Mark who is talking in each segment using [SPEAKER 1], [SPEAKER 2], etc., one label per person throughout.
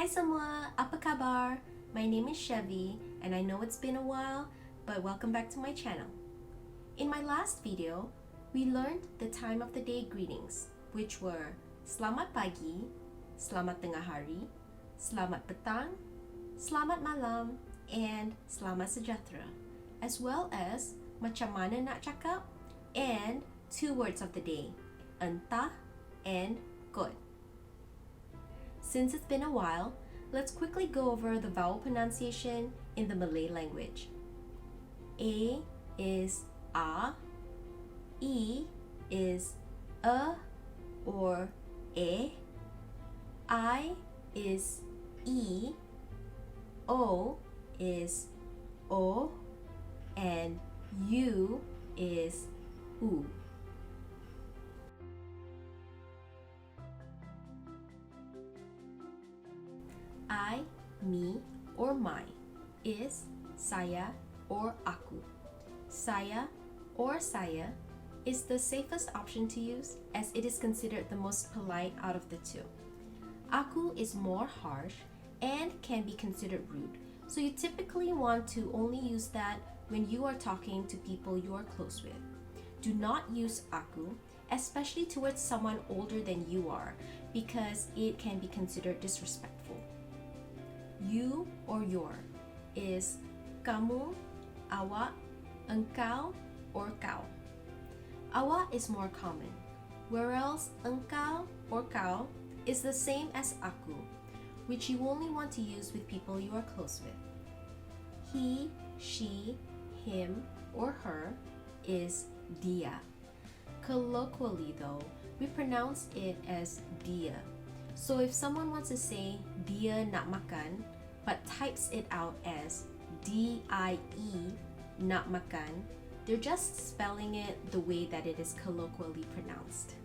[SPEAKER 1] Hai semua, apa kabar? My name is Chevy and I know it's been a while, but welcome back to my channel. In my last video, we learned the time of the day greetings, which were Selamat pagi, Selamat tengah hari, Selamat petang, Selamat malam, and Selamat sejahtera, as well as Macam mana nak cakap and two words of the day, Entah and Kot. Since it's been a while, let's quickly go over the vowel pronunciation in the Malay language. A is A, E is A or E, I is E, O is O, and U is U. I, me, or my is saya or aku. Saya or saya is the safest option to use as it is considered the most polite out of the two. Aku is more harsh and can be considered rude, so you typically want to only use that when you are talking to people you are close with. Do not use aku, especially towards someone older than you are, because it can be considered disrespectful. You or your is kamu, awak, engkau, or kau. Awak is more common, whereas engkau or kau is the same as aku, which you only want to use with people you are close with. He, she, him, or her is dia. Colloquially though, we pronounce it as dia. So if someone wants to say dia nak makan, but types it out as D-I-E, nak makan, they're just spelling it the way that it is colloquially pronounced.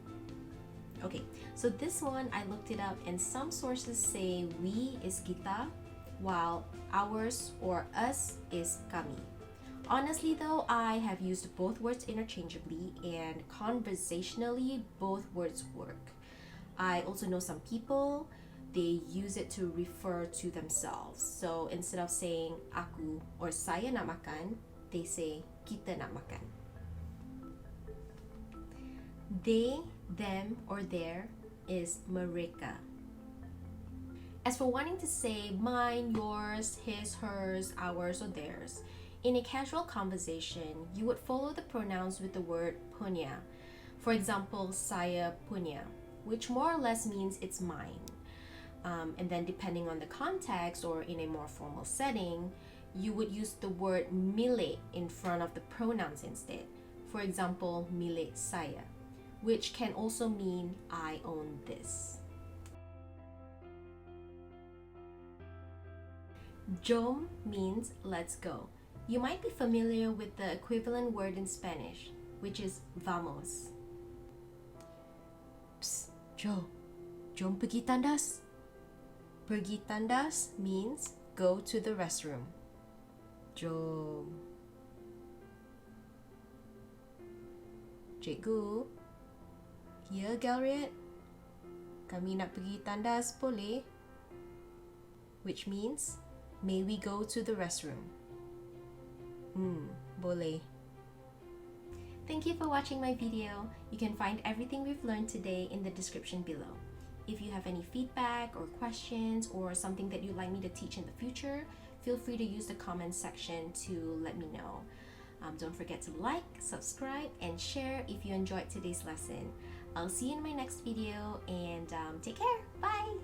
[SPEAKER 1] Okay, so this one I looked it up and some sources say we is kita, while ours or us is kami. Honestly though, I have used both words interchangeably and conversationally both words work. I also know some people, they use it to refer to themselves. So instead of saying aku or saya nak makan, they say kita nak makan. They, them, or their is mereka. As for wanting to say mine, yours, his, hers, ours, or theirs, in a casual conversation, you would follow the pronouns with the word punya. For example, saya punya, which more or less means it's mine. And then depending on the context or in a more formal setting, you would use the word milik in front of the pronouns instead. For example, milik saya, which can also mean I own this. Jom means let's go. You might be familiar with the equivalent word in Spanish, which is vamos. Psst, jom pergi tandas. Pergi tandas means go to the restroom. Jom. Cikgu, ya Galriet, kami nak pergi tandas boleh? Which means, may we go to the restroom? Boleh. Thank you for watching my video. You can find everything we've learned today in the description below. If you have any feedback or questions or something that you'd like me to teach in the future, feel free to use the comments section to let me know. Don't forget to like, subscribe, and share if you enjoyed today's lesson. I'll see you in my next video and take care. Bye!